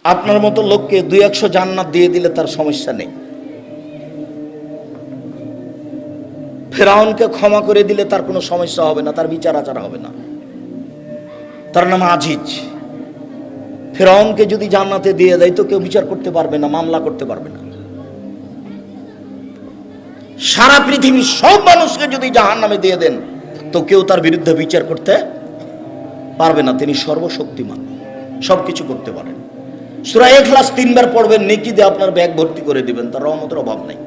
আপনার মতো লোককে 200 জান্নাত দিয়ে দিলে তার সমস্যা নেই। ফেরাউনকে ক্ষমা করে দিলে তার কোনো সমস্যা হবে না, তার বিচার আচার হবে না। তার নাম আজিজ। ফেরাউনকে যদি জান্নাতে দিয়ে দেয় তো কেউ বিচার করতে পারবে না, মামলা করতে পারবে না। সারা পৃথিবীর সব মানুষকে যদি জাহান্নামে দিয়ে দেন তো কেউ তার বিরুদ্ধে বিচার করতে পারবে না। তিনি সর্বশক্তিমান, সবকিছু করতে পারেন। সূরা ইখলাস 3 বার পড়বেন, নেকি দিয়ে আপনার ব্যাগ ভর্তি করে দিবেন, তার রহমতের অভাব নেই।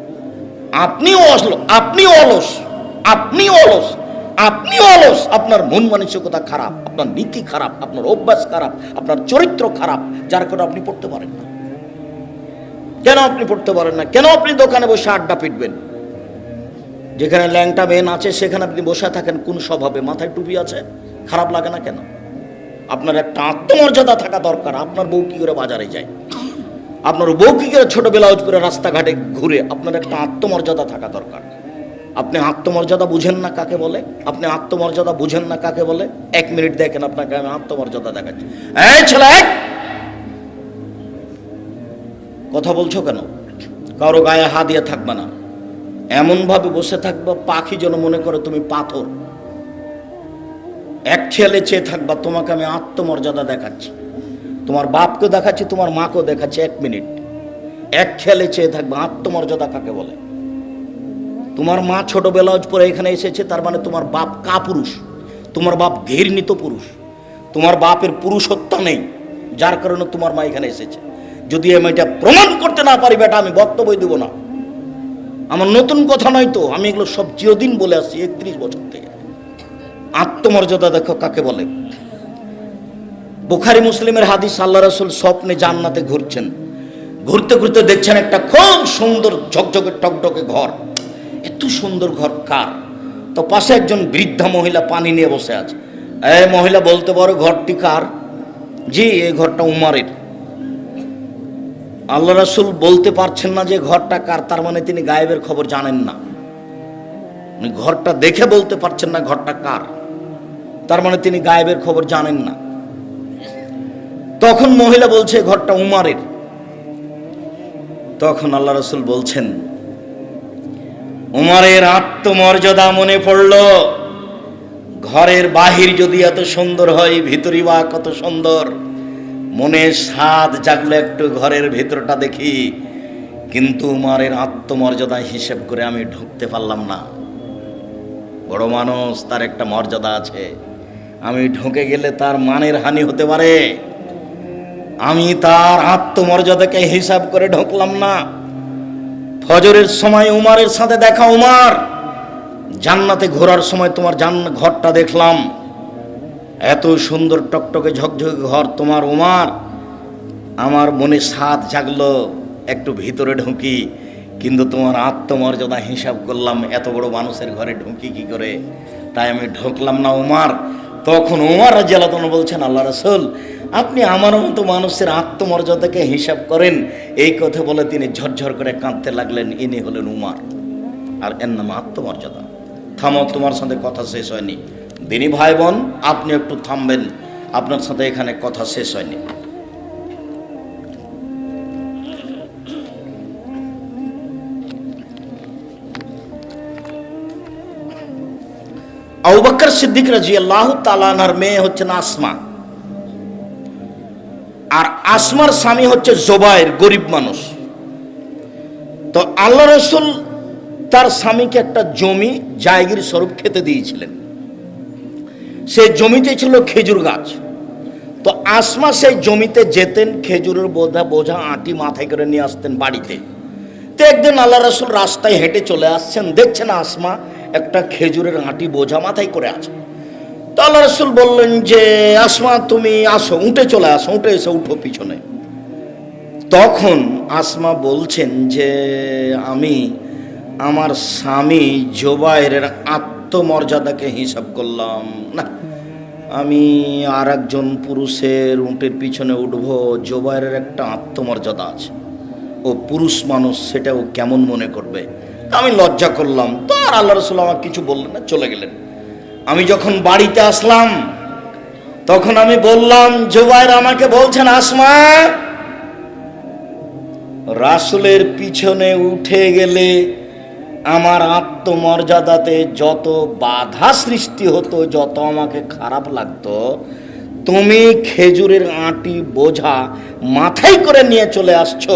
আপনিও অলস, আপনার মন মানসিকতা খারাপ, আপনার নীতি খারাপ, আপনার অভ্যাস খারাপ, আপনার চরিত্র খারাপ, যার কারণে আপনি পড়তে পারেন না। কেন আপনি পড়তে পারেন না? কেন আপনি দোকানে বসে আড্ডা পিটবেন? যেখানে ল্যাংটা মেন আছে সেখানে আপনি বসে থাকেন কোন স্বভাবে? মাথায় টুপি আছে, খারাপ লাগে না কেন? আপনার একটা আত্মমর্যাদা থাকা দরকার। আপনার বউ কি করে বাজারে যায়, আপনার বউ কি করে ছোট ব্লাউজ পরে রাস্তাঘাটে ঘুরে, আপনার একটা আত্মমর্যাদা থাকা দরকার। আপনি আত্মমর্যাদা বুঝেন না কাকে বলে? আপনি আত্মমর্যাদা বুঝেন না কাকে বলে? 1 মিনিট দেখেন, আপনাকে আমি আত্মমর্যাদা দেখাচ্ছি। এই ছেলে, কথা বলছো কেন? কারো গায়ে হাত দিয়ে থাকবে না, এমন ভাবে বসে থাকবা পাখি যেন মনে করে তুমি পাথর। এক খেয়ালে চেয়ে থাকবা, তোমাকে আমি আত্মমর্যাদা দেখাচ্ছি, তোমার বাপকে দেখাচ্ছি, তোমার মাকেও দেখাচ্ছি। 1 মিনিট এক খেয়ালে চেয়ে থাকবা। আত্মমর্যাদা কাকে বলে? তোমার মা ছোট ব্লাউজ পরে এখানে এসেছে, তার মানে তোমার বাপ কাপুরুষ, তোমার বাপ ঘৃণিত পুরুষ, তোমার বাপের পুরুষত্ব নেই, যার কারণে তোমার মা এখানে এসেছে। যদি আমি এটা প্রমাণ করতে না পারি বেটা, আমি বক্তব্য দেব না। আমার নতুন কথা নয় তো, আমি এগুলো সব চিরদিন বলে আসছি 31 বছর থেকে। আত্মমর্যাদা দেখো কাকে বলে। বুখারী মুসলিমের হাদিস, আল্লাহ রাসূল স্বপ্নে জান্নাতে ঘুরছেন, ঘুরতে ঘুরতে দেখছেন একটা খুব সুন্দর ঝকঝকে টকটকে ঘর। এত সুন্দর ঘর কার? তো পাশে একজন বৃদ্ধা মহিলা পানি নিয়ে বসে আছে। এই মহিলা বলতে পারো ঘরটি কার? জি, এই ঘরটা উমারের। আল্লাহ রাসূল বলতে পারছেন না যে ঘরটা কার, তার মানে তিনি গায়েবের খবর জানেন না। ঘরটা দেখে বলতে পারছেন না ঘরটা কার, তার মানে তিনি গায়েবের খবর জানেন না। তখন মহিলা বলছে ঘরটা উমারের। তখন আল্লাহ রাসূল বলছেন, উমারের আত্মমর্যাদা মনে পড়ল। ঘরের বাহির যদি এত সুন্দর হয়, ভিতরই বা কত সুন্দর। মনে স্বাদ জাগলো একটু ঘরের ভেতরটা দেখি, কিন্তু উমারের আত্মমর্যাদা হিসেব করে আমি ঢুকতে পারলাম না। বড় মানুষ, তার একটা মর্যাদা আছে, আমি ঢুকে গেলে তার মানের হানি হতে পারে। আমি তার আত্মমর্যাদাকে হিসাব করে ঢুকলাম না। ফজরের সময় উমারের সাথে দেখা। উমার, জান্নাতে ঘোরার সময় তোমার ঘরটা দেখলাম, এত সুন্দর টকটকে ঝকঝকে ঘর তোমার উমার। আমার মনে স্বাদ জাগলো একটু ভিতরে ঢুকি, কিন্তু তোমার আত্মমর্যাদা হিসাব করলাম, এত বড় মানুষের ঘরে ঢুকি কি করে, তাই আমি ঢুকলাম না উমার। তখন উমার রাদিয়াল্লাহু আনহু বলছেন, আল্লাহ রাসূল আপনি আমার মতো মানুষের আত্মমর্যাদাকে হিসাব করেন। এই কথা বলে তিনি ঝরঝর করে কাঁদতে লাগলেন। ইনি হলেন উমার, আর এর নাম আত্মমর্যাদা। থামো, তোমার সাথে কথা শেষ হয়নি। দিনী ভাই বোন, আপনি একটু থামবেন, আপনার সাথে এখানে কথা শেষ হয়নি। আবু বকর সিদ্দিক রাদিয়াল্লাহু তাআলা আনহার মেয়ে হচ্ছেন আসমা, আর আসমার স্বামী হচ্ছে জুবাইর, গরিব মানুষ। তো আল্লাহ রাসূল তার স্বামীকে একটা জমি জায়গির স্বরূপ খেতে দিয়েছিলেন। সেই জমিতে ছিল খেজুর গাছ। তো আসমা সেই জমিতে যেতেন, খেজুরের বোঝা আটি মাথায় করে নিয়ে আসতেন বাড়িতে। তো একদিন আল্লাহ রাসূল রাস্তায় হেঁটে চলে আসছেন, দেখছেন আসমা একটা খেজুরের আটি বোঝা মাথায় করে আছে। তো আল্লাহ রাসূল বললেন যে, আসমা তুমি আসো, উঠে চলে আসো, উঠে এসে উঠো পিছনে। তখন আসমা বলছেন যে, আমি আমার স্বামী জুবাইরের আত্মমর্যাদাকে হিসাব করলাম না, আমি আর একজন পুরুষের উটের পিছনে উঠবো। জুবাইরের একটা আত্মমর্যাদা আছে, ও পুরুষ মানুষ, সেটা ও কেমন মনে করবে। আমি লজ্জা করলাম। তো আর আল্লাহ রাসূল আমাকে কিছু বললেন না, চলে গেলেন। আমি যখন বাড়িতে আসলাম তখন আমি বললাম, জুবাইর আমাকে বলছেন, আসমা রাসূলের পিছনে উঠে গেলে আমার আত্মমর্যাদাতে যত বাধা সৃষ্টি হতো, যত আমাকে খারাপ লাগতো, তুমি খেজুরের আঁটি বোঝা মাথায় করে নিয়ে চলে আসছো,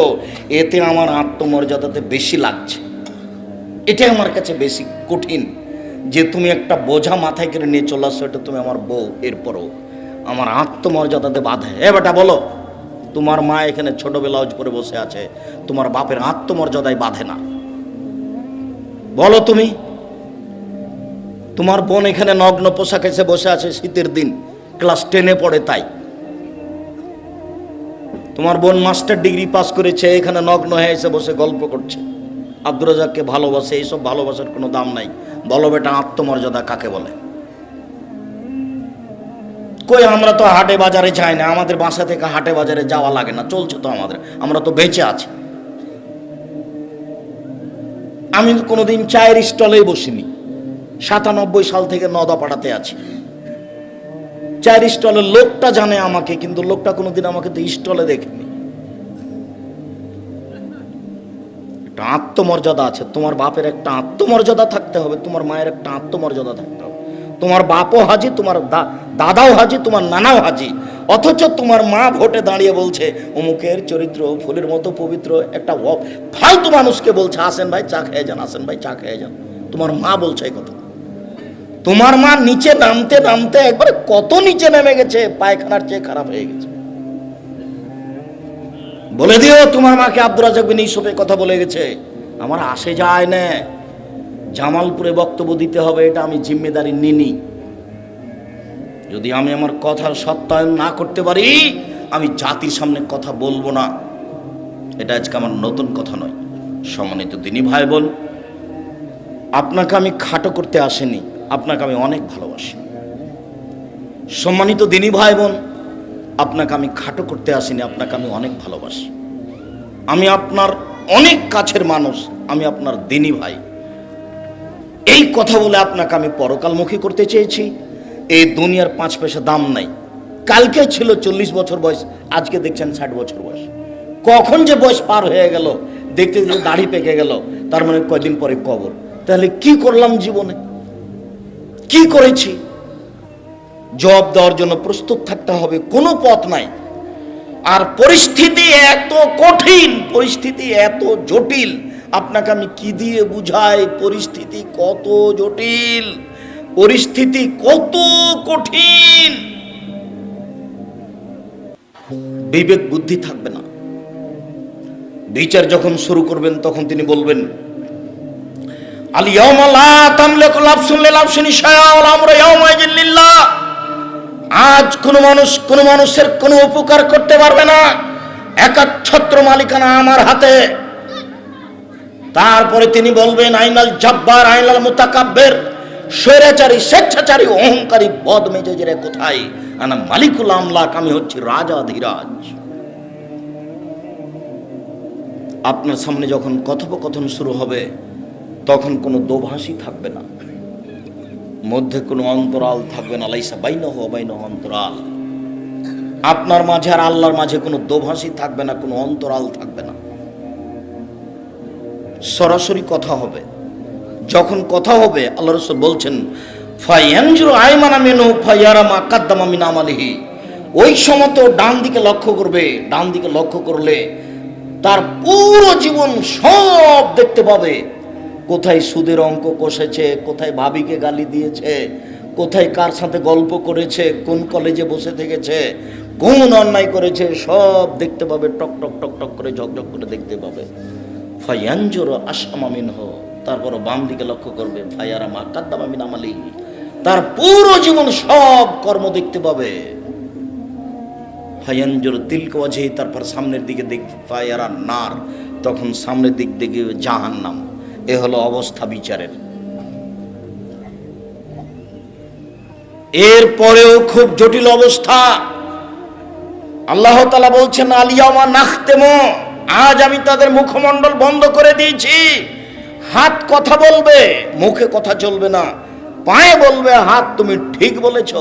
এতে আমার আত্মমর্যাদাতে বেশি লাগছে। এটা আমার কাছে বেশি কঠিন যে তুমি একটা বোঝা মাথায় করে নিয়ে চলে আসছো, এটা তুমি আমার বউ, এরপরও আমার আত্মমর্যাদাতে বাধে। এ বেটা বলো, তোমার মা এখানে ছোট ব্লাউজ পরে বসে আছে, তোমার বাপের আত্মমর্যাদায় বাধে না? বলো তুমি। তোমার বোন এখানে নগ্ন পোশাক এসে বসে আছে, শীতের দিন, ক্লাস 10-এ পড়ে, তাই তোমার বোন মাস্টার ডিগ্রি পাস করেছে, এখানে নগ্ন হয়ে এসে বসে গল্প করছে, আব্দুর রাজ্জাককে ভালোবাসে। এইসব ভালোবাসার কোনো দাম নাই। বলো বেটা, আত্মমর্যাদা কাকে বলে? কই, আমরা তো হাটে বাজারে যাই না, আমাদের বাসা থেকে হাটে বাজারে যাওয়া লাগে না, চলছে তো আমাদের, আমরা তো বেঁচে আছি। আমি তো কোনোদিন চায়ের স্টলেই বসিনি, 97 সাল থেকে নদাপাড়াতে আছি। চায়ের স্টলের লোকটা জানে আমাকে, কিন্তু লোকটা কোনোদিন আমাকে তো স্টলে দেখেনি। একটা আত্মমর্যাদা আছে। তোমার বাপের একটা আত্মমর্যাদা থাকতে হবে, তোমার মায়ের একটা আত্মমর্যাদা থাকতে হবে। তোমার বাপও হাজি, তোমার দাদাও হাজি, তোমার নানাও হাজি, অথচ তোমার মা ভোটে দাঁড়িয়ে বলছে অমুকের চরিত্র ফুলের মতো পবিত্র। একটা ফালতু মানুষকে বলছে আসেন ভাই চা খেয়ে যান, আসেন ভাই চা খেয়ে যান। তোমার মা বলছে এই কথা। তোমার মা নিচে নামতে নামতে একবারে কত নিচে নেমে গেছে, পায়খানার চেয়ে খারাপ হয়ে গেছে। বলে দিও তোমার মাকে আব্দুর রাজ্জাক বিন ইউসুফের কথা বলে গেছে। আমার আসে যায় না, জামালপুরে বক্তব্য দিতে হবে, এটা আমি জিম্মেদারি নিনি। যদি আমি আমার কথার সত্যায়ন না করতে পারি, আমি জাতির সামনে কথা বলবো না। এটা আজকে আমার নতুন কথা নয়। সম্মানিত দিনী ভাই বোন, আপনাকে আমি খাটো করতে আসিনি, আপনাকে আমি অনেক ভালোবাসি। সম্মানিত দিনী ভাই বোন, আপনাকে আমি খাটো করতে আসিনি, আপনাকে আমি অনেক ভালোবাসি। আমি আপনার অনেক কাছের মানুষ, আমি আপনার দিনী ভাই। এই কথা বলে আপনাকে আমি পরকালমুখী করতে চেয়েছি। এই দুনিয়ার 5 পয়সা দাম নাই। কালকে ছিল 40 বছর বয়স, আজকে দেখছেন 60 বছর বয়স। কখন যে বয়স পার হয়ে গেল, দেখতে দেখতে দাড়ি পেকে গেল, তার মানে কয়দিন পরে কবর। তাহলে কি করলাম জীবনে, কি করেছি? জবাব দেওয়ার জন্য প্রস্তুত থাকতে হবে, কোনো পথ নাই। আর পরিস্থিতি এত কঠিন, পরিস্থিতি এত জটিল, আপনাকে আমি কি দিয়ে বুঝাই? পরিস্থিতি কত জটিল, পরিস্থিতি কত কঠিন। বিবেক বুদ্ধি থাকবে না। বিচার যখন শুরু করবেন তখন তিনি বলবেন আল ইয়াউমা লা তামলিকু নাফসুন লিনাফসিন শাইআন ওয়াল আমরু ইয়াউমাইযিন লিল্লাহ। আজ কোনো মানুষ কোনো মানুষের কোনো উপকার করতে পারবে না, একচ্ছত্র মালিকানা আমার হাতে। তারপরে তিনি বলবেন আইনাল জাব্বার আইনাল মুতাকাব্বির, স্বৈরাচারী স্বেচ্ছাচারী অহংকারী বদমেজাজেরা কোথায়? আনা মালিকুল আমলাক, আমি হচ্ছি রাজা ধীরাজ। আপনার সামনে যখন কথোপকথন শুরু হবে তখন কোনো দোভাষী থাকবে না, মধ্যে কোনো অন্তরাল থাকবে না। লাইসা বাইনাহু ওয়া বাইনাহু অন্তরাল। আপনার মাঝে আর আল্লাহর মাঝে কোনো দোভাষী থাকবে না, কোনো অন্তরাল থাকবে না। সরাসরি কথা হবে। যখন কথা হবে, আল্লাহ রাসূল বলছেন ফায়ানজুরু আইমানা মিনহু ফায়ারা মা কাদ্দামা মিন আমালিহি। ওই সময় তো ডান দিকে লক্ষ্য করবে, ডান দিকে লক্ষ্য করলে তার পুরো জীবন সব দেখতে পাবে। কোথায় সুদের অঙ্ক কষেছে, কোথায় ভাবিকে গালি দিয়েছে, কোথায় কার সাথে গল্প করেছে, কোন কলেজে বসে থেকেছে, কোন অন্যায় করেছে, সব দেখতে পাবে। টক টক টক টক করে ঝকঝক করে দেখতে পাবে। ফায়ানজুরু আশআমা মিনহু, তারপর বাম দিকে লক্ষ্য করবে ফায়ারা মা কাদ্দামা মিন আমালিহি, তার পুরো জীবন সব কর্ম দেখতে পাবে। ফায়ানজুরু তিলকা ওয়াজহি, তারপর সামনের দিকে দেখবে ফায়ারা নার, তখন সামনের দিক দেখবে জাহান্নাম। এ হলো অবস্থা বিচারের। এরপরেও খুব জটিল অবস্থা। আল্লাহ তাআলা বলছেন আল ইয়াউমা নাখতিমু, আজ আমি তাদের মুখমণ্ডল বন্ধ করে দিয়েছি। হাত কথা বলবে, মুখে কথা চলবে না। পায়ে বলবে হাত তুমি ঠিক বলেছ।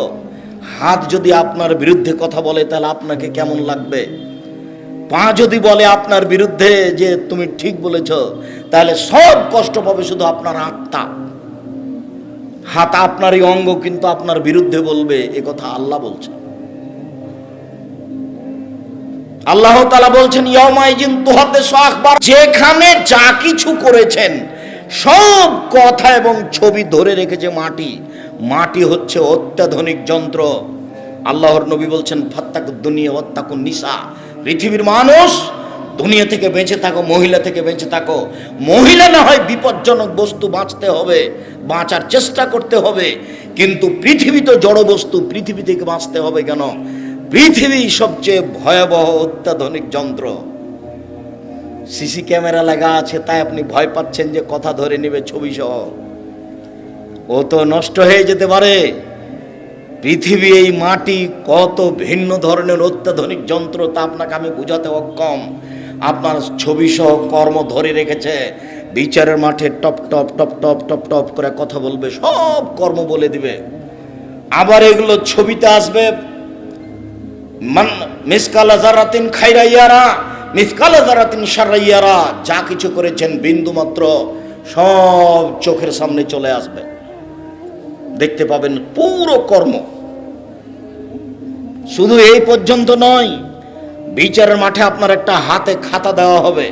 হাত যদি আপনার বিরুদ্ধে কথা বলে তাহলে আপনাকে কেমন লাগবে? পা যদি বলে আপনার বিরুদ্ধে যে তুমি ঠিক বলেছ, তাহলে সব কষ্ট পাবে শুধু আপনার আত্মা। হাত আপনারই অঙ্গ, কিন্তু আপনার বিরুদ্ধে বলবে, এ কথা আল্লাহ বলছেন। আল্লাহ তাআলা বলছেন ইয়াউমাইজিন তুহাদ্দিসু আখবার, যেখানে যা কিছু করেছেন সব কথা এবং ছবি ধরে রেখেছে মাটি। মাটি হচ্ছে অত্যাধুনিক যন্ত্র। আল্লাহর নবী বলছেন ফাত্তাকুদ দুনিয়া ওয়াত্তাকুন নিসা, পৃথিবীর মানুষ দুনিয়া থেকে বেঁচে থাকো, মহিলা থেকে বেঁচে থাকো। মহিলা না হয় বিপজ্জনক বস্তু, বাঁচতে হবে, বাঁচার চেষ্টা করতে হবে, কিন্তু পৃথিবী তো জড় বস্তু, পৃথিবী থেকে বাঁচতে হবে কেন? পৃথিবী সবচেয়ে ভয়াবহ অত্যাধুনিক যন্ত্র। সিসি ক্যামেরা লাগা আছে, তাই আপনি ভয় পাচ্ছেন যে কথা ধরে নেবে ছবি সহ। ও তো নষ্ট হয়ে যেতে পারে। পৃথিবী, এই মাটি কত ভিন্ন ধরনের অত্যাধুনিক যন্ত্র, তা আপনাকে আমি বোঝাতে অক্ষম। আপনার ছবি সহ কর্ম ধরে রেখেছে। বিচারের মাঠে top top top top top top করে কথা বলবে, সব কর্ম বলে দিবে। আবার এগুলো ছবিতে আসবে, মিসকালা যারাতিন খাইরা ইয়ারা মিসকালা যারাতিন শাররা ইয়ারা। যা কিছু করেছেন বিন্দু মাত্র সব চোখের সামনে চলে আসবে, দেখতে পাবেন পুরো কর্ম। শুধু এই পর্যন্ত নয়, বিচারের মাঠে আপনার একটা হাতে খাতা দেওয়া হবে।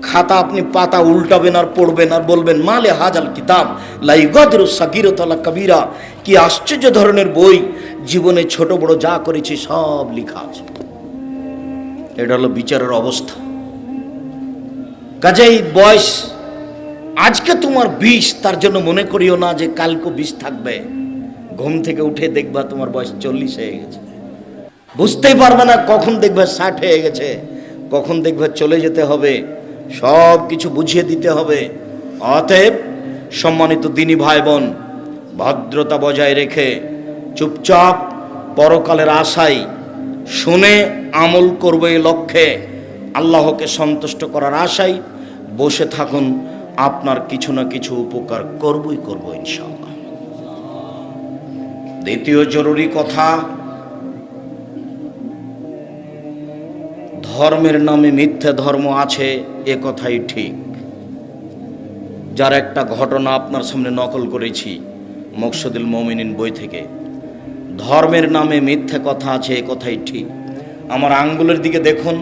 খাতা আপনি পাতা উল্টাবেন আর পড়বেন আর বলবেন মালে হাজাল কিতাব লা ইগাদিরু সাগীরাতান ওয়ালা কাবীরা। কি আশ্চর্য ধরনের বই, জীবনে ছোট বড় যা করেছি সব লেখা আছে। এটা হলো বিচারের অবস্থা। কাজেই বয়স আজকে তোমার 20, তার জন্য মনে করিও না যে কালকে 20 থাকবে। ঘুম থেকে উঠে দেখবা তোমার বয়স 40 হয়ে গেছে। বুঝতেই পারবে না কখন দেখবে 60 হয়ে গেছে, কখন দেখবে চলে যেতে হবে। সব কিছু বুঝিয়ে দিতে হবে। অতএব সম্মানিত দিনী ভাই বোন, ভদ্রতা বজায় রেখে চুপচাপ পরকালের আশায় শুনে আমল করবে এই লক্ষ্যে, আল্লাহকে সন্তুষ্ট করার আশায় বসে থাকুন। আপনার কিছু না কিছু উপকার করবই করব ইনশাআল্লাহ। দ্বিতীয় জরুরি কথা, ধর্মের নামে মিথ্যে ধর্ম আছে, এ কথাই ঠিক। যার একটা ঘটনা আপনার সামনে নকল করেছি মকসুদুল মুমিনিন বই থেকে। ধর্মের নামে মিথ্যে কথা আছে, এ কথাই ঠিক। আমার আঙ্গুলের দিকে দেখুন,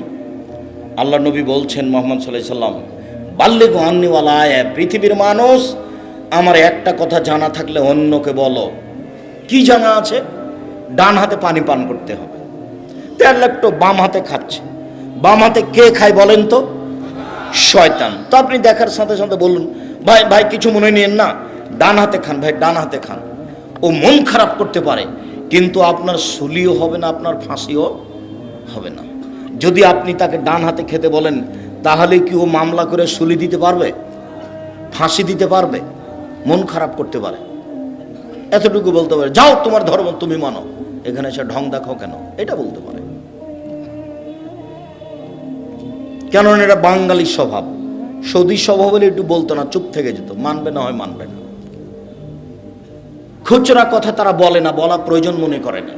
আল্লাহ নবী বলছেন মুহাম্মদ সাল্লাল্লাহু আলাইহি সাল্লাম, বাল্লিগু আন্নি ওয়ালা আয়া, পৃথিবীর মানুষ আমার একটা কথা জানা থাকলে অন্যকে বলো। কি জানা আছে? ডান হাতে পানি পান করতে হবে। তেল একটু বাম হাতে খাচ্ছে। বাম হাতে কে খায় বলেন তো? শয়তান। তো আপনি দেখার সাথে সাথে বলুন, ভাই ভাই কিছু মনে নিয়েন না, ডান হাতে খান ভাই, ডান হাতে খান। ও মন খারাপ করতে পারে, কিন্তু আপনার সুলিও হবে না, আপনার ফাঁসিও হবে না। যদি আপনি তাকে ডান হাতে খেতে বলেন, তাহলে কি ও মামলা করে সুলি দিতে পারবে? ফাঁসি দিতে পারবে? মন খারাপ করতে পারে। এতটুকু বলতে পারে, যাও তোমার ধর্ম তুমি মানো, এখানে এসে ঢং দেখাও কেন, এটা বলতে পারে। কেননা এটা বাঙালি স্বভাব। সৌদি স্বভাব হলে একটু বলতো না, চুপ থেকে যেত, মানবে না হয় মানবে না। খুচরা কথা তারা বলে না, বলা প্রয়োজন মনে করে না।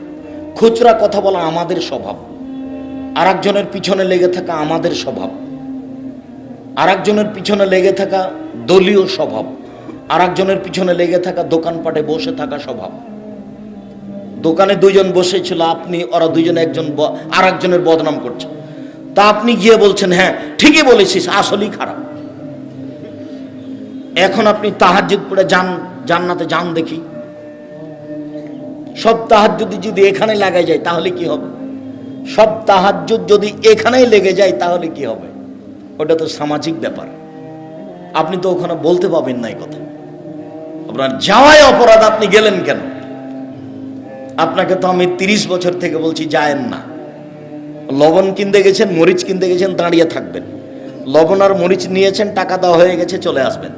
খুচরা কথা বলা আমাদের স্বভাব। আর একজনের পিছনে লেগে থাকা আমাদের স্বভাব। আর একজনের পিছনে লেগে থাকা দলীয় স্বভাব। আর একজনের পিছনে লেগে থাকা দোকানপাটে বসে থাকা স্বভাব। দোকানে দুইজন বসেছিল, আপনি ওরা দুইজনে একজন আর একজনের বদনাম করছে, তা আপনি গিয়ে বলছেন হ্যাঁ ঠিকই বলেছিস, আসলেই খারাপ। এখন আপনি তাহাজ্জুদ পড়ে যান, জান্নাতে যান দেখি। সব তাহাজ্জুদ যদি এখানে লাগাই যায় তাহলে কি হবে? সব তাহাজ্জুদ যদি এখানেই লেগে যায় তাহলে কি হবে? ওটা তো সামাজিক ব্যাপার। আপনি তো ওখানে বলতে পাবেন না এই কথা। আপনার যাওয়ায় অপরাধ, আপনি গেলেন কেন? আপনাকে তো আমি 30 বছর থেকে বলছি যায়েন না। লবণ কিনতে গেছেন, মরিচ কিনতে গেছেন, দাঁড়িয়ে থাকবেন। লবণ আর মরিচ নিয়েছেন, টাকা দেওয়া হয়ে গেছে, চলে আসবেন।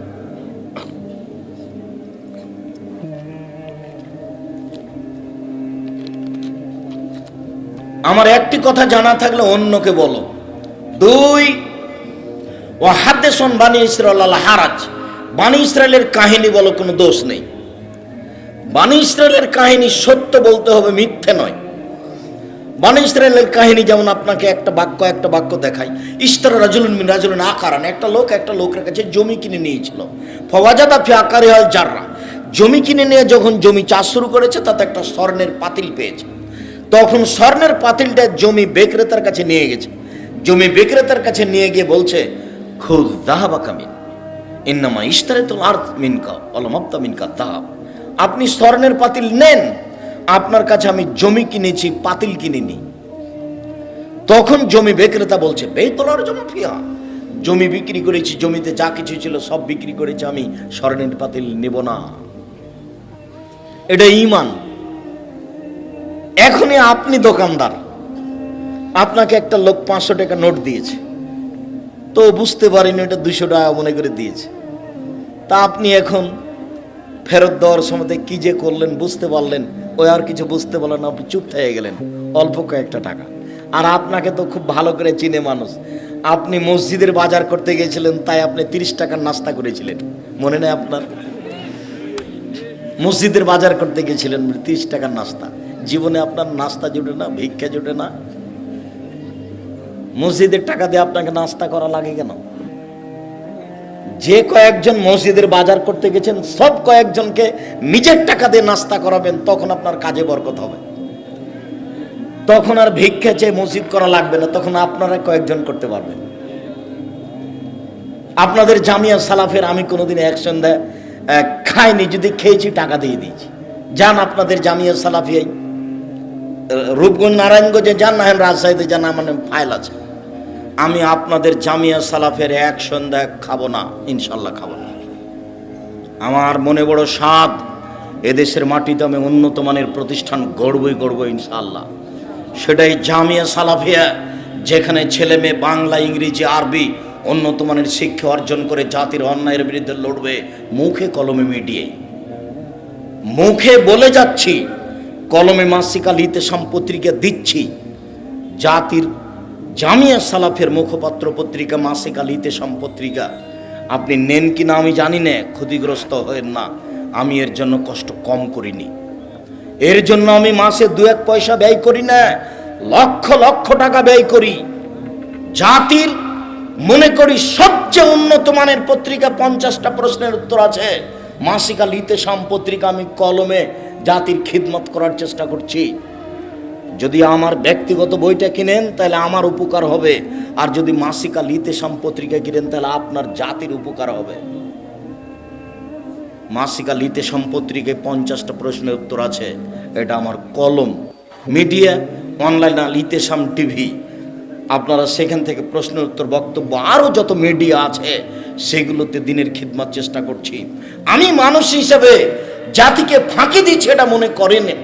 আমার একটি কথা জানা থাকলে অন্যকে বলো। 2, ও হাদ্দেসুন বানি ইসরাঈল আল হারাজ, বানি ইসরায়েলের কাহিনী বলো, কোনো দোষ নেই। বানি ইসরায়েলের কাহিনী সত্য বলতে হবে, মিথ্যে নয়। বনী ইসরাইলের কাহিনী যেমন আপনাকে একটা বাক্য দেখায়। ইশতারা রাজুলুন মিন রাজুলিন আকারান, একটা লোকের কাছে জমি কিনে নিয়েছিল। ফাওয়াজাদা ফি আকারিহাল জাররা, জমি কিনে নিয়ে যখন জমি চাষ শুরু করেছে তাতে একটা স্বর্ণের পাতিল পেয়েছে। তখন স্বর্ণের পাতিলটা জমি বিক্রেতার কাছে নিয়ে গেছে। জমি বিক্রেতার কাছে নিয়ে গিয়ে বলছে, খুদ যাহাবা কামিন ইন্নামা ইশতারাতুল আরদ মিনকা ওয়ালাম আবতা মিনকা যাহাব, আপনি স্বর্ণের পাতিল নেন, আপনার কাছে আমি জমি কিনেছি, পাতিল কিনিনি। তখন জমি বিক্রেতা বলছে, বেতলার জমি ফিয়া, জমি বিক্রি করেছি, জমিতে যা কিছু ছিল সব বিক্রি করেছি, আমি স্বর্ণের পাতিল নেব না। এটা ঈমান। এখনই আপনি দোকানদার, আপনাকে একটা লোক 500 টাকা নোট দিয়েছে, তো বুঝতে পারেনি এটা 200 টাকা মনে করে দিয়েছে। তা আপনি এখন ফেরত দেওয়ার সময় কি যে করলেন বুঝতে পারলেন, ওই আর কিছু বুঝতে পারলেন না, আপনি চুপ থেকে গেলেন, অল্প কয়েকটা টাকা। আর আপনাকে তো খুব ভালো করে চিনে মানুষ, আপনি মসজিদের বাজার করতে গিয়েছিলেন, তাই আপনি 30 টাকার নাস্তা করেছিলেন, মনে নেই আপনার? মসজিদের বাজার করতে গিয়েছিলেন, 30 টাকার নাস্তা। জীবনে আপনার নাস্তা জুটে না, ভিক্ষা জুটে না, মসজিদের টাকা দিয়ে আপনাকে নাস্তা করা লাগে কেন? যে কয়েকজন মসজিদের বাজার করতে গেছেন সব কয়েকজনকে নিজের টাকা দিয়ে নাস্তা করাবেন, তখন আপনার কাজে বরকত হবে। তখন আর ভিক্ষা চেয়ে মসজিদ করা লাগবে না, তখন আপনারা কয়েকজন করতে পারবেন। আপনাদের জামিয়া সালাফের আমি কোনোদিন এক সন্ধ্যা খাইনি, যদি খেয়েছি টাকা দিয়ে দিয়েছি। যান আপনাদের জামিয়া সালাফিয়াই, রূপগঞ্জ নারায়ণগঞ্জে যান, না রাজশাহীতে যান, আমার ফাইল আছে। আমি আপনাদের জামিয়া সালাফের এক সন্ধ্যা খাবো না, ইনশাল্লাহ খাবো না। আমার মনে বড় স্বাদ, এদেশের মাটিতে আমি উন্নত মানের প্রতিষ্ঠান গড়বই ইনশাল্লাহ। সেটাই জামিয়া সালাফিয়া, যেখানে ছেলে মেয়ে বাংলা, ইংরেজি, আরবি উন্নত মানের শিক্ষা অর্জন করে জাতির অন্যায়ের বিরুদ্ধে লড়বে, মুখে কলমে মিডিয়ে। মুখে বলে যাচ্ছি, কলমে মাসিকা লিতে সম্পত্রিকা দিচ্ছি। জাতির জামিয়া সালাফের মুখপাত্র পত্রিকা মাসিকা লিতে সম্পত্রিকা, আপনি নেন কিনা আমি জানি না, ক্ষতিগ্রস্ত হয়েন না। আমি এর জন্য কষ্ট কম করিনি, এর জন্য আমি মাসে 2-1 পয়সা ব্যয় করি না, লক্ষ লক্ষ টাকা ব্যয় করি। জাতির মনে করি সবচেয়ে উন্নত মানের পত্রিকা, 50টা প্রশ্নের উত্তর আছে, মাসিকা লিতে সম্পত্রিকা আমি কলমে জাতির খিদমত করার চেষ্টা করছি। যদি আমার ব্যক্তিগত বইটা কিনেন তাহলে আমার উপকার হবে, আর যদি মাসিকা লিতে সম্পত্রিকা কিনেন তাহলে আপনার জাতির উপকার হবে। মাসিকা লিতে সম্পত্রিকায় 50টা প্রশ্নের উত্তর আছে, এটা আমার কলম। মিডিয়া অনলাইন লিতে সাম টিভি, আপনারা সেখান থেকে প্রশ্নের উত্তর, বক্তব্য, আরও যত মিডিয়া আছে সেগুলোতে দিনের খিদমত চেষ্টা করছি। আমি মানুষ হিসেবে জাতিকে ফাঁকি দিচ্ছি এটা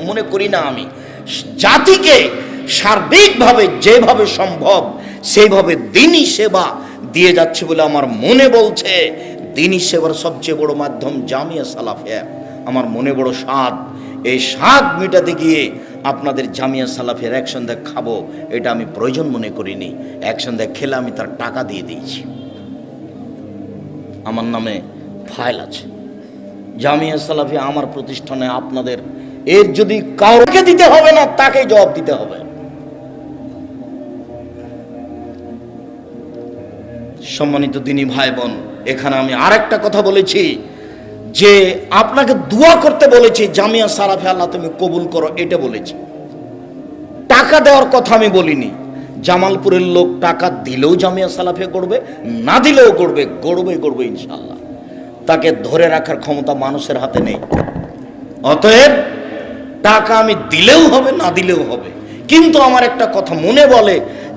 মনে করি না। আমি জাতিকে সার্বিকভাবে যেভাবে সম্ভব সেইভাবে দিনী সেবা দিয়ে যাচ্ছে বলে আমার মনে বলছে। দিনী সেবার সবচেয়ে বড় মাধ্যম জামিয়া সালাফিয়া। আমার মনে বড় স্বাদ, এই স্বাদ মেটাতে গিয়ে আপনাদের জামিয়া সালাফিয়ার এক সন্ধ্যা খাবো, এটা আমি প্রয়োজন মনে করিনি। এক সন্ধ্যা খেলে আমি তার টাকা দিয়ে দিয়েছি, আমার নামে ফাইল আছে। জামিয়া সালাফিয়া আমার প্রতিষ্ঠানে আপনাদের, এর যদি কাউকে দিতে হবে না, তাকে জবাব দিতে হবে। সম্মানিত দিনী ভাই বোন, এখানে আমি আরেকটা কথা বলেছি যে আপনাকে দোয়া করতে বলেছি, জামিয়া সালাফিয়া আল্লাহ তুমি কবুল করো, এটা বলেছি। টাকা দেওয়ার কথা আমি বলিনি। জামালপুরের লোক টাকা দিলেও জামিয়া সালাফিয়া করবে, না দিলেও করবে ইনশাআল্লাহ। তাকে ধরে রাখার ক্ষমতা মানুষের হাতে নেই। অতএব টাকা আমি দিলেও হবে, না দিলেও হবে। কিন্তু আমার একটা কথা মনে বলে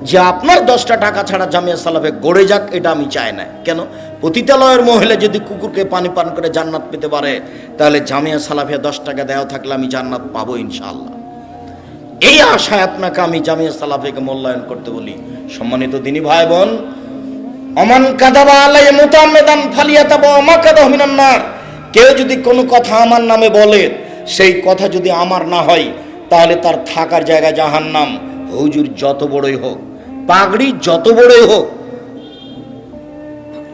যে আপনার 10টা টাকা ছাড়া জামিয়া সালাফিয়া গড়ে যাক, এটা আমি চাই না। কেন? পতিতালয়ের মহিলা যদি কুকুরকে পানি পান করে জান্নাত পেতে পারে, তাহলে জামিয়া সালাফিয়া 10 টাকা দেওয়া থাকলে আমি জান্নাত পাবো ইনশাআল্লাহ। এই আশায় আপনাকে আমি জামিয়া সালাফিয়াকে মূল্যায়ন করতে বলি। সম্মানিত দিনী ভাই বোন, অমান কাযাবা আলাইহি মুতাআম্মিদান ফালিয়াতাবা মাকাদাহু মিনান নার, কেউ যদি কোনো কথা আমার নামে বলে, সেই কথা যদি আমার না হয়, তাহলে তার থাকার জায়গা জাহান্নাম। হুজুর যত বড়ই হোক, পাগড়ি যত বড়ই হোক,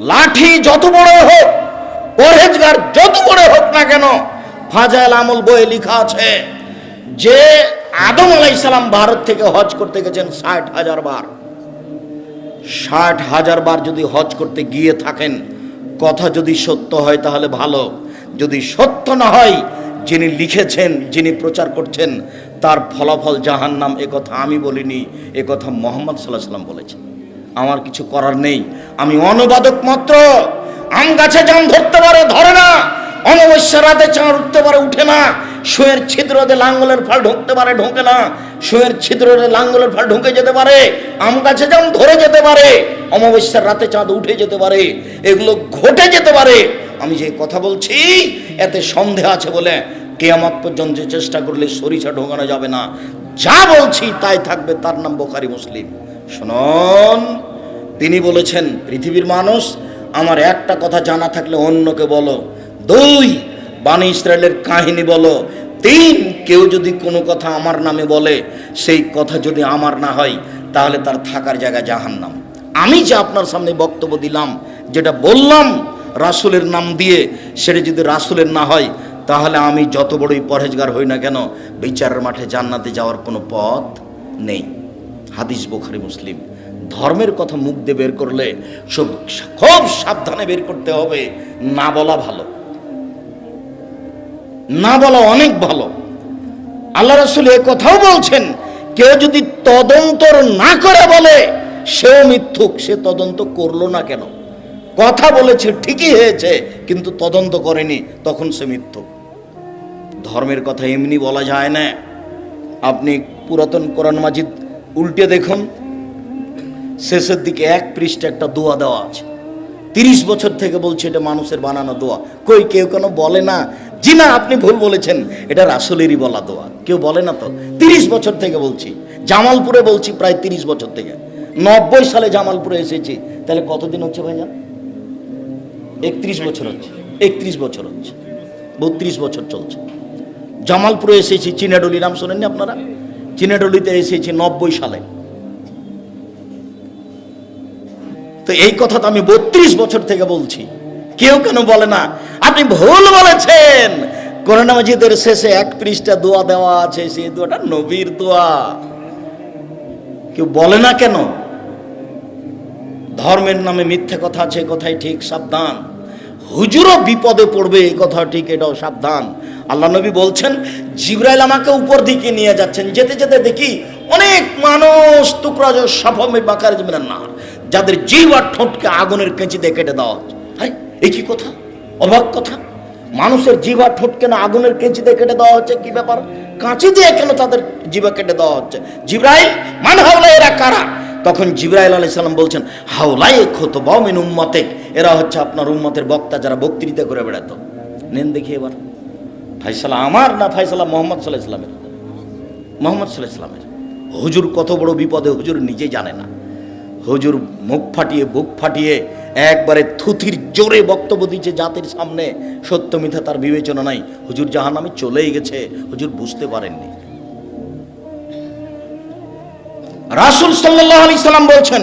লাঠি যত বড় হোক, পরহেজগার যত বড় হোক না কেন, ফাজাইল আমল বইয়ে লেখা আছে যে আদম আলাইহিস সালাম ভারত থেকে হজ করতে গেছেন 60,000 বার। 60,000 বার যদি হজ করতে গিয়ে থাকেন, কথা যদি সত্য হয় তাহলে ভালো, যদি সত্য না হয়, যিনি লিখেছেন, যিনি প্রচার করছেন, তার ফলাফল জাহান্নাম। এ কথা আমি বলিনি, এ কথা মুহাম্মদ সাল্লাল্লাহু আলাইহি ওয়াসাল্লাম বলেছেন। আমার কিছু করার নেই, আমি অনুবাদক মাত্র। আম গাছে জাম ধরতে পারে, ধরে না। অমাবস্যা রাতে চাঁদ উঠতে পারে, উঠে না। সুয়ের ছিদ্রতে লাঙ্গলের ফাল ঢুকতে পারে, ঢোকে না। সুয়ের ছিদ্রতে লাঙ্গলের ফাল ঢুকে যেতে পারে, আম গাছে জাম ধরে যেতে পারে, অমাবস্যার রাতে চাঁদ উঠে যেতে পারে, এগুলো ঘটে যেতে পারে। আমি যে কথা বলছি এতে সন্দেহ আছে বলে কিয়ামত পর্যন্ত চেষ্টা করলে সরিষা ঢোকানো যাবে না। যা বলছি তাই থাকবে, তার নাম বুখারী মুসলিম। শুনুন, তিনি বলেছেন, পৃথিবীর মানুষ, আমার একটা কথা জানা থাকলে অন্যকে বলো। 2, বানি ইসরায়েলের কাহিনী বলো। 3, কেউ যদি কোনো কথা আমার নামে বলে, সেই কথা যদি আমার না হয়, তাহলে তার থাকার জায়গা জাহান্নাম। আমি যে আপনার সামনে বক্তব্য দিলাম, যেটা বললাম রাসূলের নাম দিয়ে, সেটা যদি রাসূলের না হয়, তাহলে আমি যত বড়ই পরহেজগার হই না কেন, বিচারের মাঠে জান্নাতে যাওয়ার কোনো পথ নেই। হাদিস বুখারী মুসলিম। ধর্মের কথা মুখ দিয়ে বের করলে খুব সাবধানে বের করতে হবে। না বলা ভালো, না বলা অনেক ভালো। আল্লাহ রাসূল এ কথাও বলছেন, কেউ যদি তদন্ত না করে বলে সেও মিথ্যুক। সে তদন্ত করলো না কেন? কথা বলেছে ঠিকই হয়েছে, কিন্তু তদন্ত করেনি, তখন সে মিথ্যুক। ধর্মের কথা এমনি বলা যায় না। আপনি পুরাতন কোরআন মাজিদ উল্টে দেখুন, শেষের দিকে 1 পৃষ্ঠা একটা দোয়া দেওয়া আছে। 30 বছর থেকে বলছে এটা মানুষের বানানো দোয়া। কই কেউ কেন বলে না, জি না আপনি ভুল বলেছেন, এটা রাসূলেরই বলা দোয়া। কেউ বলে না তো। 30 বছর থেকে বলছি, জামালপুরে বলছি প্রায় 30 বছর থেকে। 90 সালে জামালপুরে এসেছি, তাহলে কতদিন হচ্ছে ভাইজান? 31 বছর হচ্ছে। 31 বছর হচ্ছে, 32 বছর চলছে। জামালপুরে এসেছি, চিনাডলি নাম শোনেননি আপনারা? চিনাডলিতে এসেছি 90 সালে। তো এই কথা তো আমি 32 বছর থেকে বলছি। কেউ কেন বলে না আপনি ভুল বলেছেন? কোরআন মাজিদের শেষে 1 পৃষ্ঠা দোয়া দেওয়া আছে, সেই দোয়াটা নবীর দোয়া। কেউ বলে না কেন? ধর্মের নামে মিথ্যে কথা আছে, কথাই ঠিক, সাবধান। হুজুরও বিপদে পড়বে, এই কথা ঠিক, এটাও সাবধান। আল্লাহ নবী বলছেন, জিবরাইল আমাকে উপর দিকে নিয়ে যাচ্ছেন, যেতে যেতে দেখি অনেক মানুষ টুকরা সাফামে বাকার জমিনা না, যাদের জিহ্ব আর ঠোঁটকে আগুনের কেঁচি দিয়ে কেটে দেওয়া হচ্ছে। হাই, এই কি কথা, অবাক কথা! মানুষের জিহ্ব আর ঠোঁটকে না আগুনের কেঁচি দিয়ে কেটে দেওয়া হচ্ছে, কি ব্যাপার? কাঁচি দিয়ে কেন তাদের জিহ্বা কেটে দেওয়া হচ্ছে? জিবরাইল, মান হাওলা, এরা কারা? তখন জিবরাইল আলাইহিস সালাম বলছেন, হাওলাই খুতবাউ মিন উম্মতিক, এরা হচ্ছে আপনার উম্মতের বক্তা, যারা বক্তৃতা করে বেড়াতো। নেন দেখি এবার ফায়সালা আমার না ফায়সালা মুহাম্মদ সাল্লাল্লাহু আলাইহি ওয়াসাল্লামের? মুহাম্মদ সাল্লাল্লাহু আলাইহি ওয়াসাল্লামের। হুজুর কত বড় বিপদে হুজুর নিজে জানে না। হুজুর মুখ ফাটিয়ে বুক ফাটিয়ে একবারে থুথির জোরে বক্তব্য দিচ্ছে জাতির সামনে। সত্য মিথ্যা তার বিবেচনা নাই। হুজুর জাহান্নামে চলেই গেছে, হুজুর বুঝতে পারেননি। রাসূল সাল্লাল্লাহু আলাইহি সাল্লাম বলছেন,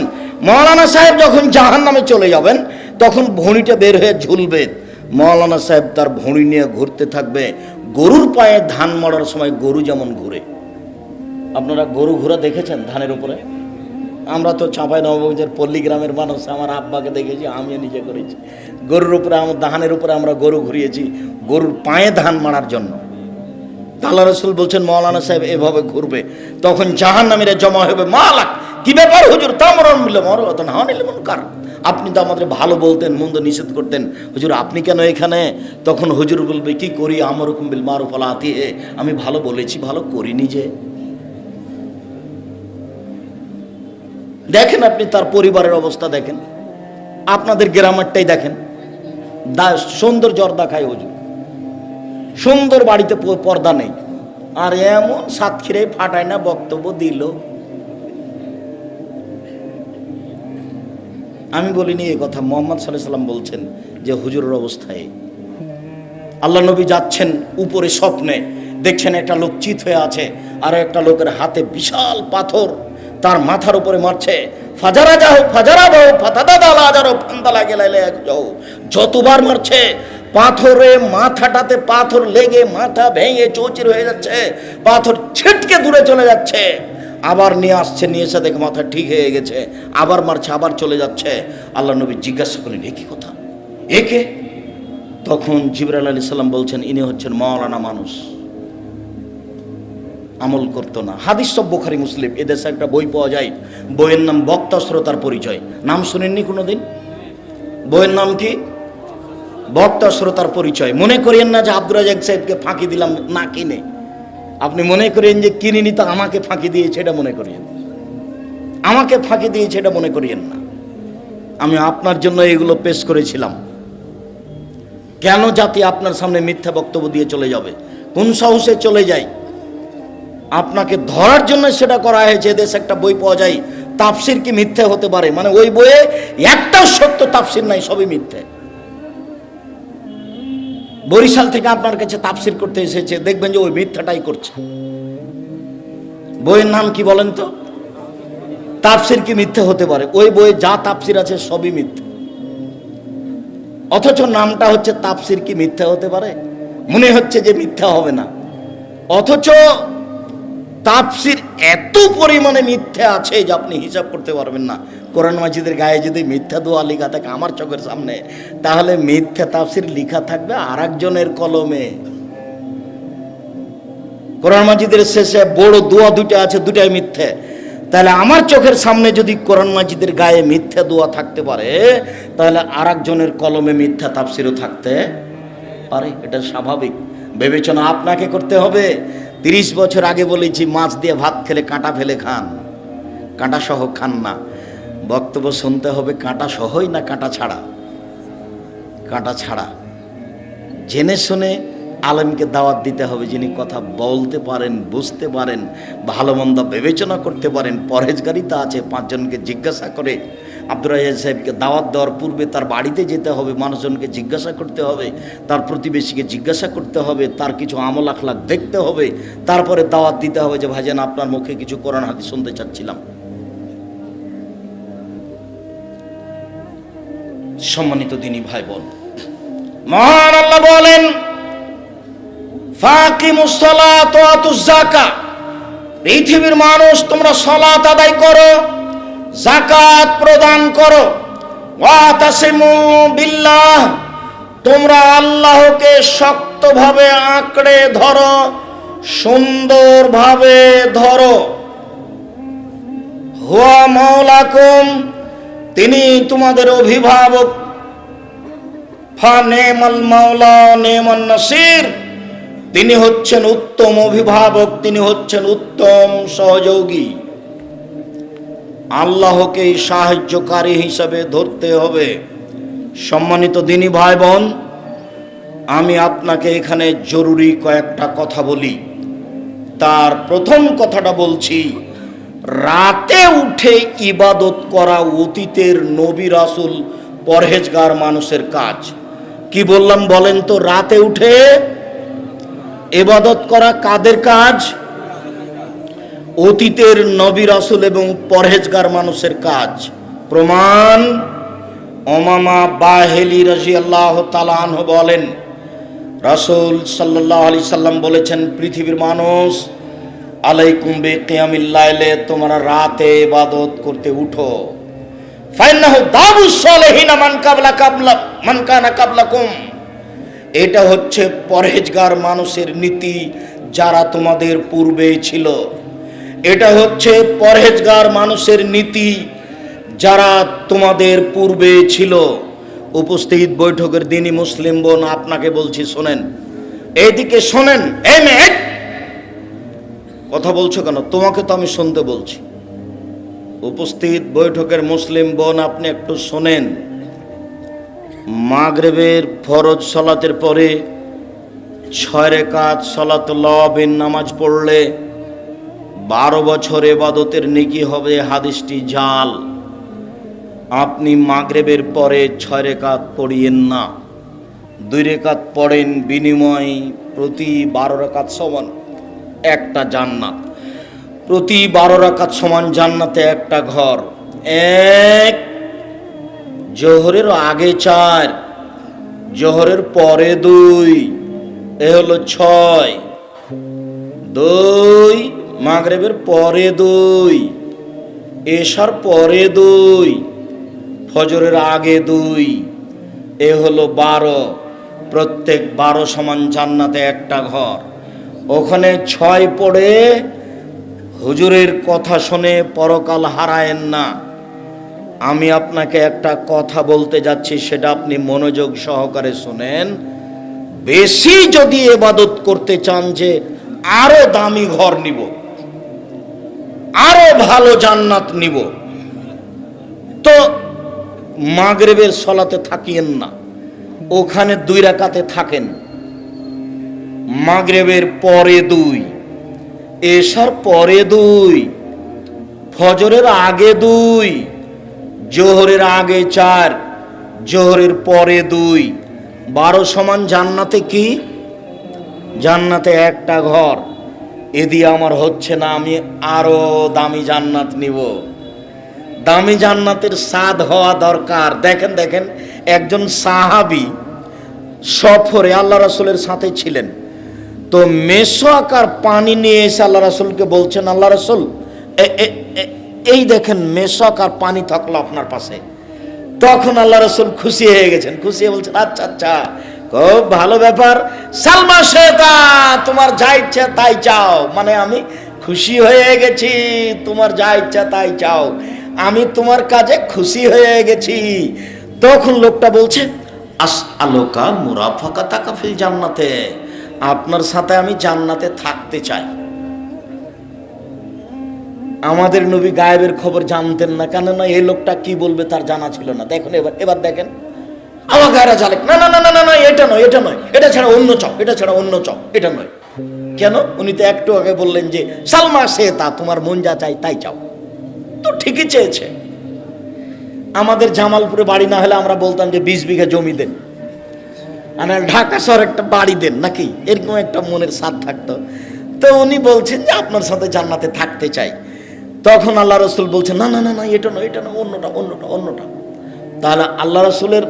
মাওলানা সাহেব যখন জাহান্নামে চলে যাবেন, তখন ভুঁড়িটা বের হয়ে ঝুলবে। মাওলানা সাহেব তার ভুঁড়ি নিয়ে ঘুরতে থাকবে। গরুর পায়ে ধান মারার সময় গরু যেমন ঘুরে। আপনারা গরু ঘোরা দেখেছেন ধানের উপরে? আমরা তো চাঁপাইনবাবগঞ্জের পল্লী গ্রামের মানুষ, আমার আব্বাকে দেখেছি, আমিও নিজে করেছি। গরুর উপরে, ধানের উপরে আমরা গরু ঘুরিয়েছি, গরুর পায়ে ধান মারার জন্য। আল্লাহ রাসূল বলছেন, মাওলানা সাহেব এভাবে ঘুরবে, তখন জাহান্নামীরা জমা হবে। মালাক, কি ব্যাপার হুজুর? তামরুন বিল মারুফ ওয়া তানহাউনা আনিল মুনকার। আপনি তো আমাদের ভালো বলতেন, মন্দ নিষেধ করতেন, হুজুর আপনি কেন এখানে? তখন হুজুর বলবে, কি করি, আমরুকুম বিল মারুফ ওয়া লা আতিহি, আমি ভালো বলেছি, ভালো করিনি যে। দেখেন আপনি তার পরিবারের অবস্থা দেখেন, আপনাদের গ্রামেরটাই দেখেন। সুন্দর জর্দা খায় হুজুর, সুন্দর বাড়িতে পর্দা নেই, আর এমন সাতক্ষীরে ফাটায় না বক্তব্য দিল। আমি বলিনি এই কথা, মুহাম্মদ সাল্লাল্লাহু আলাইহি সাল্লাম বলছেন যে হুজুরের অবস্থায়। আল্লাহ নবী যাচ্ছেন উপরে, স্বপ্নে দেখছেন একটা লোক চিত হয়ে আছে, আর একটা লোকের হাতে বিশাল পাথর তার মাথার উপরে মারছে। ফাজারা যাও, ফাজারা বাও, ফাতাদা দালা যাও, ফান্দালা গেলাইলে যাও, যতবার মারছে পাথরে মাথাটাতে পাথর লেগে মাথা ভেঙে চৌচির হয়ে যাচ্ছে, পাথর ছিটকে দূরে চলে যাচ্ছে, আবার নিয়ে আসছে, নিয়ে এসে দেখে মাথা ঠিক হয়ে গেছে, আবার মারছে, আবার চলে যাচ্ছে। আল্লাহ নবী জিজ্ঞাসা করেন, এ কি কথা, একে? তখন জিবরাইল আলাইহিস সালাম বলছেন, ইনি হচ্ছেন মাওলানা মানুষ, আমল করতো না। হাদিস সব বুখারী মুসলিম। এদেশে একটা বই পাওয়া যায়, বইয়ের নাম বক্তা শ্রোতার পরিচয়। নাম শুনেননি কোনোদিন? বইয়ের নাম কি? বক্তা শ্রোতার পরিচয়। মনে করেন না যে আব্দুর রাজ্জাক সাহেবকে ফাঁকি দিলাম না কিনে, আপনি মনে করেন যে কিনিনি তো আমাকে ফাঁকি দিয়েছে, এটা মনে করিয়েন, আমাকে ফাঁকি দিয়েছে এটা মনে করিয়েন না। আমি আপনার জন্য এগুলো পেশ করেছিলাম। কেন জাতি আপনার সামনে মিথ্যা বক্তব্য দিয়ে চলে যাবে? কোন সাহসে চলে যায়? আপনাকে ধরার জন্য সেটা করা হয়েছে। দেশে একটা বই পাওয়া যায়, তাফসির কি মিথ্যা হতে পারে, মানে ওই বইয়ে একটাও সত্য তাফসির নাই, সবই মিথ্যে। বরিশাল থেকে আপনার কাছে তাফসির করতে এসেছে, দেখবেন যে ওই মিথ্যাটাই করছে। বইয়ের নাম কি বলেন তো? তাফসির কি মিথ্যা হতে পারে? ওই বইয়ে যা তাফসির আছে সবই মিথ্যা, অথচ নামটা হচ্ছে তাফসির কি মিথ্যা হতে পারে? মনে হচ্ছে যে মিথ্যা হবে না, অথচ তাফসির এত পরিমাণে মিথ্যা আছে যে আপনি হিসাব করতে পারবেন না। কোরআন মাজিদের গায়ে যদি মিথ্যা দোয়া লেখা থাকে আমার চোখের সামনে, তাহলে মিথ্যা তাফসির লেখা থাকবে আরেকজনের কলমে। কোরআন মাজিদের শেষে বড় দোয়া দুটো আছে, দুটাই মিথ্যে। তাহলে আমার চোখের সামনে যদি কোরআন মাজিদের গায়ে মিথ্যা দোয়া থাকতে পারে, তাহলে আরেকজনের কলমে মিথ্যা তাফসিরও থাকতে পারে। এটা স্বাভাবিক বিবেচনা আপনাকে করতে হবে। 30 বছর আগে বলেছি, মাছ দিয়ে ভাত খেলে কাঁটা ফেলে খান, কাঁটা সহ খান না। বক্তব্য শুনতে হবে কাঁটা সহই না কাঁটা ছাড়া? কাঁটা ছাড়া। জেনে শুনে আলেমকে দাওয়াত দিতে হবে, যিনি কথা বলতে পারেন, বুঝতে পারেন, ভালো মন্দ বিবেচনা করতে পারেন, পরহেজগারিতা আছে। 5 জনকে জিজ্ঞাসা করে আব্দুর রাজ্জাক সাহেবকে দাওয়াত দেওয়ার পূর্বে তার বাড়িতে যেতে হবে, মানুষজনকে জিজ্ঞাসা করতে হবে, তার প্রতিবেশীকে জিজ্ঞাসা করতে হবে, তার কিছু আমল আখলাক দেখতে হবে, তারপরে দাওয়াত দিতে হবে যে ভাইজান আপনার মুখে কিছু কোরআন হাদিস শুনতে চাচ্ছিলাম। সম্মানিত দিনী ভাই বোন, মহান আল্লাহ বলেন, ফাকিমুস সালাত ওয়া আতুজ যাকাত, পৃথিবীর মানুষ তোমরা সালাত আদায় করো, যাকাত প্রদান করো, ওয়া তাসিমু বিল্লাহ, তোমরা আল্লাহকে শক্তভাবে আঁকড়ে ধরো, সুন্দরভাবে ধরো। হুয়া মাওলাকুম, তিনি তোমাদের অভিভাবক। ফা নেমাল মাওলা নেমান নাসির, তিনি হচ্ছেন উত্তম অভিভাবক, তিনি হচ্ছেন উত্তম সহযোগী। আল্লাহকে সাহায্যকারী হিসাবে ধরতে হবে। সম্মানিত দিনী ভাই বোন, আমি আপনাকে এখানে জরুরি কয়েকটা কথা বলি। তার প্রথম কথাটা বলছি, রাতে উঠে ইবাদত করা অতীতের নবী রাসূল পরহেজগার মানুষের কাজ। কি বললাম বলেন তো? রাতে উঠে ইবাদত করা কাদের কাজ? অতীতের নবী রাসূল এবং পরহেজগার মানুষের কাজ। প্রমাণ, উমামা বাহিলি রাদিয়াল্লাহু তাআলা আনহু বলেন, রাসূল সাল্লাল্লাহু আলাইহি সাল্লাম বলেছেন, পৃথিবীর মানুষ, আলাইকুম বিকিয়ামিল লাইলে, তোমরা রাতে ইবাদত করতে উঠো। ফাইন্নাহু দাবুস সালিহিনা মান কানা কাবলাকুম, এটা হচ্ছে পরহেজগার মানুষের নীতি যারা তোমাদের পূর্বে ছিল। এটা হচ্ছে পরহেজগার মানুষের নীতি যারা তোমাদের পূর্বে ছিল। উপস্থিত বৈঠকের দিনই মুসলিম বোন, আপনাকে বলছি শোনেন, এইদিকে শোনেন। এই মেয়ে, কথা বলছো কেন? তোমাকে তো আমি শুনতে বলছি। উপস্থিত বৈঠকের মুসলিম বোন, আপনি একটু শোনেন। মাগরিবের ফরজ সালাতের পরে 6 রাকাত সালাতুল বিন নামাজ পড়লে 12 বছর ইবাদতের নেকি হবে। হাদিসটি জাল। আপনি মাগরিবের পরে 6 রাকাত পড়িয়েন না, 2 রাকাত পড়েন, বিনিময় প্রতি 12 রাকাত সমান একটা জান্নাত। প্রতি 12 রাকাত সমান জান্নাতে একটা ঘর। এক, জোহরের আগে 4, জোহরের পরে 2, এ হলো 6, 2, মাগরিবের পরে 2, এশার পরে 2, ফজরের আগে 2, এ হলো 12। প্রত্যেক 12 সমান জান্নাতে একটা ঘর। ওখানে 6 পড়ে হুজুরের কথা শুনে পরকাল হারায়েন না। আমি আপনাকে একটা কথা বলতে যাচ্ছি, সেটা আপনি মনোযোগ সহকারে শুনেন। বেশি যদি ইবাদত করতে চান যে আরো দামি ঘর নিব, আরো ভালো জান্নাত নিব, তো মাগরিবের সলাতে থাকিয়েন না, ওখানে 2 রাকাতে থাকেন। মাগরিবের পরে 2, এশার পরে 2, ফজরের আগে 2, জোহরের আগে 4, জোহরের পরে 2, 12 সমান জান্নাতে কি? জান্নাতে একটা ঘর। এ দিয়ে আমার হচ্ছে না, আমি আরো দামি জান্নাত নিব। দামি জান্নাতের স্বাদ হওয়া দরকার। দেখেন দেখেন, একজন সাহাবী সফরে আল্লাহ রাসূলের সাথে ছিলেন, তো মেসওয়াক আর পানি নিয়ে এসে আল্লাহ রাসূলকে বলছেন, আল্লাহ রাসূল এই দেখেন মেসওয়াক আর পানি থাকলো আপনার পাশে। তখন আল্লাহ রাসূল খুশি হয়ে গেছেন, খুশি হয়ে বলছেন, আচ্ছা আচ্ছা, খুব ভালো ব্যাপার, সালমা শেতা, তোমার যা ইচ্ছা তাই চাও। মানে আমি খুশি হয়ে গেছি, তোমার যা ইচ্ছা তাই চাও, আমি তোমার কাজে খুশি হয়ে গেছি। তখন লোকটা বলছে, আসআলুকা মুরাফাকাতাকা ফিল জান্নাতে, আপনার সাথে আমি জান্নাতে থাকতে চাই। আমাদের নবী গায়েবের খবর জানতেন না, কেননা এই লোকটা কি বলবে তার জানা ছিল না। দেখুন এবার দেখেন, আমার গায়েরা জালেক, না না না না না, এটা নয়, এটা নয়, এটা ছাড়া অন্য চাও, এটা ছাড়া অন্য চাও, এটা নয়। কেন? উনি তো একটু আগে বললেন যে সালমা শেতা, তোমার মন যা চাই তাই চাও। তো ঠিকই চেয়েছে। আমাদের জামালপুরে বাড়ি না হলে আমরা বলতাম যে 20 বিঘা জমি দেন, আর ঢাকা শহর একটা বাড়ি দেন, নাকি এরকম একটা মনের স্বাদ থাকতো। তো উনি বলছেন যে আপনার সাথে জান্নাতে থাকতে চাই। তখন আল্লাহ রাসূল বলছেন, না না না না, এটা নয়, এটা নয়, অন্যটা অন্যটা অন্যটা। তাহলে আল্লাহ রাসূলের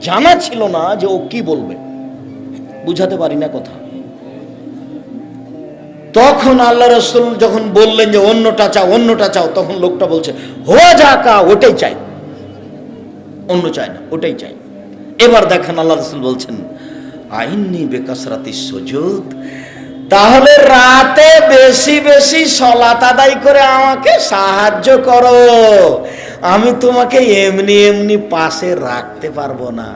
জানা ছিল না যে ও কি বলবে, বুঝাতে পারি না কথা। তখন আল্লাহ রাসূল যখন বললেন যে অন্যটা চাও, অন্যটা চাও, তখন লোকটা বলছে, হোয়া যাকা, ওটাই চাই, অন্য চাই না, ওটাই চাই। এবার দেখেন আল্লাহ রাসূল বলছেন, আইন্নি বেকাসরাতিস সুজুদ, তাহলে রাতে বেশি বেশি সালাত আদায় করে আমাকে সাহায্য করো, আমি তোমাকে এমনি এমনি পাশে রাখতে পারবো না,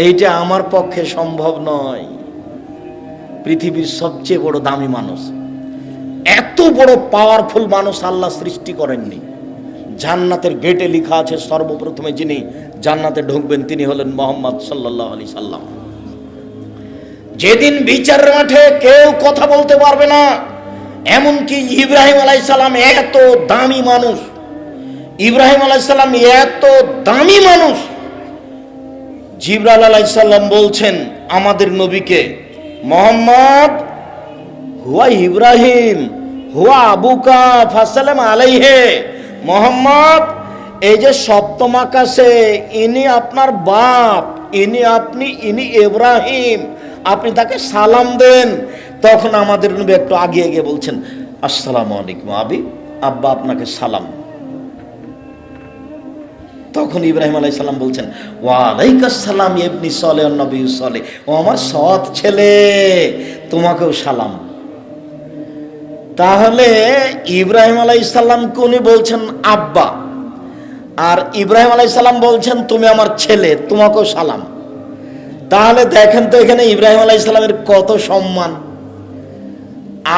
এইটা আমার পক্ষে সম্ভব নয়। পৃথিবীর সবচেয়ে বড় দামি মানুষ, এত বড় পাওয়ারফুল মানুষ আল্লাহ সৃষ্টি করেননি। জান্নাতের গেটে লেখা আছে সর্বপ্রথমে যিনি জান্নাতে ঢুকবেন তিনি হলেন মুহাম্মদ সাল্লাল্লাহু আলাইহি সাল্লাম। যেদিন বিচারের মাঠে কেউ কথা বলতে পারবে না, এমনকি ইব্রাহিম আলাইহিস সালাম এত দামি মানুষ, ইব্রাহিম আলাইহিস সালাম এত দামি মানুষ, জিবরাইল আলাইহিস সালাম বলছেন আমাদের নবীকে, মুহাম্মদ হুয়া ইব্রাহিম হুয়া আবুকা ফাসালাম আলাইহি, মুহাম্মদ এই যে সপ্তম আকাশে ইনি আপনার বাপ, ইনি ইব্রাহিম, আপনি তাকে সালাম দেন। তখন আমাদের নবী একটু আগিয়ে গিয়ে বলছেন, আসসালামু আলাইকুম আবি, আব্বা আপনাকে সালাম। তখন ইব্রাহিম আলাইহিস সালাম বলছেন, ওয়া আলাইকাস সালাম ইবনি সালেহ নবী সালেহ, ও আমার সৎ ছেলে, তোমাকেও সালাম। তাহলে ইব্রাহিম আলাইহিস সালামকে উনি বলছেন আব্বা, আর ইব্রাহিম আলাইহিস সালাম বলছেন তুমি আমার ছেলে, তোমাকেও সালাম। তাহলে দেখেন তো এখানে ইব্রাহিম আলাইহিস সালামের কত সম্মান।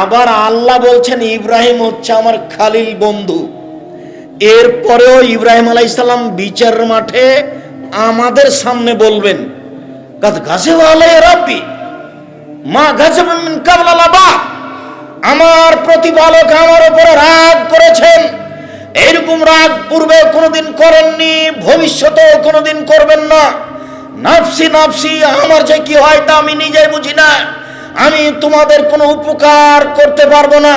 আবার আল্লাহ বলছেন ইব্রাহিম হচ্ছে আমার খালিল বন্ধু। এরপরেও ইব্রাহিম আলাইহিস সালাম বিচারের মাঠে আমাদের সামনে বলবেন, কাদ গাযিবা আলাইহি রাব্বি মা গাযিবা মিন ক্বাবলা লাবা, আমার প্রতিপালক আমার উপরে রাগ করেছেন, এরকম রাগ পূর্বে কোনোদিন করেননি, ভবিষ্যতেও কোনোদিন করবেন না। নাফসি নাফসি, আমার যে কি হয় তা আমি নিজেই বুঝি না, আমি তোমাদের কোনো উপকার করতে পারবো না।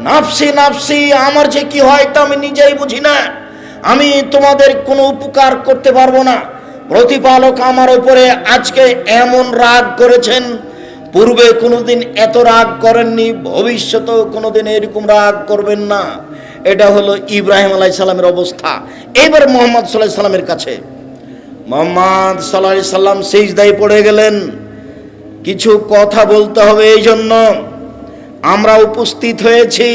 নাফসি নাফসি, আমার যে কি হয় তা আমি নিজেই বুঝি না, আমি তোমাদের কোনো উপকার করতে পারবো না। প্রতিপালক আমার উপরে আজকে এমন রাগ করেছেন, পূর্বে কোনোদিন এত রাগ করেননি, ভবিষ্যতেও কোনোদিন এরকম রাগ করবেন না। এটা হলো ইব্রাহিম আলাইহিস সালামের অবস্থা। এবার মুহাম্মদ সাল্লাল্লাহু আলাইহি সাল্লামের কাছে, মুহাম্মদ সাল্লাল্লাহু আলাইহি সাল্লাম সিজদায় পড়ে গেলেন। কিছু কথা বলতে হবে, এই জন্য আমরা উপস্থিত হয়েছি,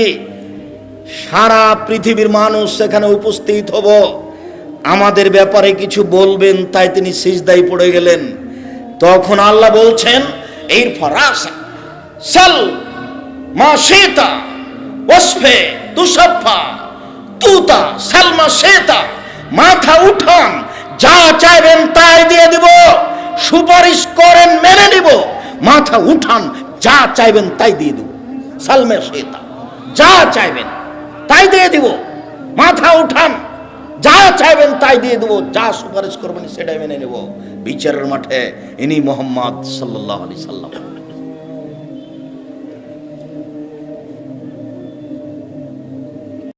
সারা পৃথিবীর মানুষ সেখানে উপস্থিত হব, আমাদের ব্যাপারে কিছু বলবেন, তাই তিনি সিজদায় পড়ে গেলেন। তখন আল্লাহ বলছেন, এর ফরাসা সাল মা শেতা ওসফে তুষাফা তুতা সালমা শেতা, মাথা উঠান, যা চাইবেন তাই দিয়ে দিব, সুপারিশ করেন মেনে নিব। মাথা উঠান, যা চাইবেন তাই দিয়ে দিব। সালমা শেতা, যা চাইবেন তাই দিয়ে দিব। মাথা উঠান, যা চাইবেন তাই দিয়ে দেবো, যা সুপারিশ করবেন সেটাই মেনে নেব। বিচারের মাঠে ইনি মুহাম্মদ সাল্লাল্লাহু আলাইহি সাল্লাম।